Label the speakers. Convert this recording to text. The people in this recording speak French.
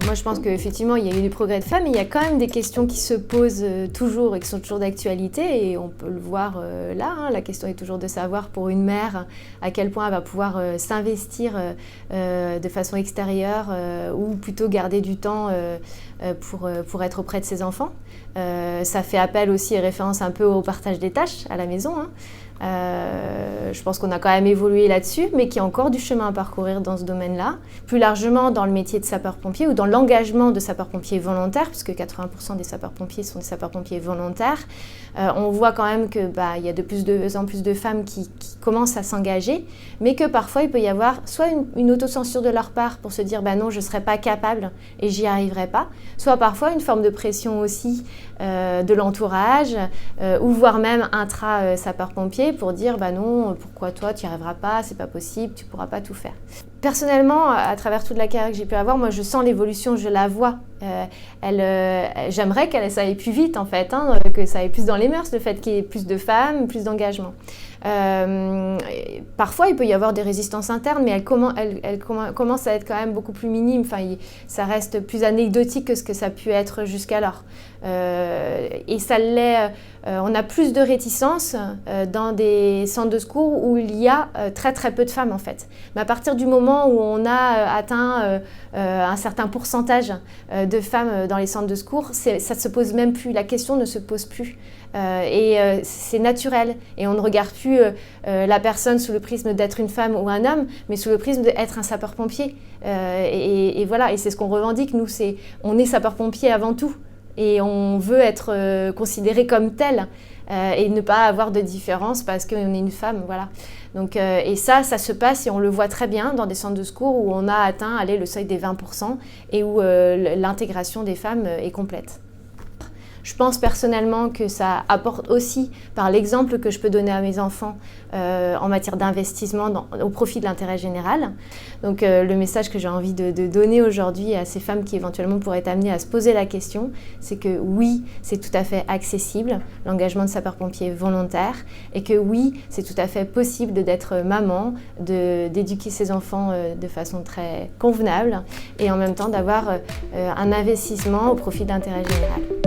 Speaker 1: Moi, je pense qu'effectivement, il y a eu des progrès de femmes, mais il y a quand même des questions qui se posent toujours et qui sont toujours d'actualité. Et on peut le voir là. La question est toujours de savoir pour une mère à quel point elle va pouvoir s'investir de façon extérieure ou plutôt garder du temps pour être auprès de ses enfants. Ça fait appel aussi et référence un peu au partage des tâches à la maison. Je pense qu'on a quand même évolué là-dessus, mais qu'il y a encore du chemin à parcourir dans ce domaine-là. Plus largement, dans le métier de sapeur-pompier ou dans l'engagement de sapeur-pompier volontaire, puisque 80% des sapeurs-pompiers sont des sapeurs-pompiers volontaires, on voit quand même qu'il y a de plus en plus de femmes qui commencent à s'engager, mais que parfois il peut y avoir soit une autocensure de leur part pour se dire non, je ne serai pas capable et j'y arriverai pas, soit parfois une forme de pression aussi de l'entourage, ou voire même intra-sapeur-pompier pour dire non, pourquoi toi tu n'y arriveras pas, c'est pas possible, tu pourras pas tout faire. Personnellement, à travers toute la carrière que j'ai pu avoir, moi je sens l'évolution, je la vois. J'aimerais qu'elle aille plus vite en fait, que ça aille plus dans les mœurs, le fait qu'il y ait plus de femmes, plus d'engagement. Parfois il peut y avoir des résistances internes, mais elles commencent à être quand même beaucoup plus minimes. Ça reste plus anecdotique que ce que ça a pu être jusqu'alors. Et ça l'est, on a plus de réticence dans des centres de secours où il y a très très peu de femmes en fait. Mais à partir du moment où on a atteint un certain pourcentage de femmes dans les centres de secours, ça se pose même plus, la question ne se pose plus. C'est naturel et on ne regarde plus la personne sous le prisme d'être une femme ou un homme, mais sous le prisme d'être un sapeur-pompier. Et voilà, et c'est ce qu'on revendique, nous, on est sapeur-pompier avant tout. Et on veut être considéré comme tel et ne pas avoir de différence parce qu'on est une femme, voilà. Donc, et ça se passe et on le voit très bien dans des centres de secours où on a atteint le seuil des 20% et où l'intégration des femmes est complète. Je pense personnellement que ça apporte aussi, par l'exemple que je peux donner à mes enfants en matière d'investissement au profit de l'intérêt général. Donc le message que j'ai envie de donner aujourd'hui à ces femmes qui éventuellement pourraient être amenées à se poser la question, c'est que oui, c'est tout à fait accessible, l'engagement de sapeur-pompier volontaire, et que oui, c'est tout à fait possible d'être maman, d'éduquer ses enfants de façon très convenable, et en même temps d'avoir un investissement au profit de l'intérêt général.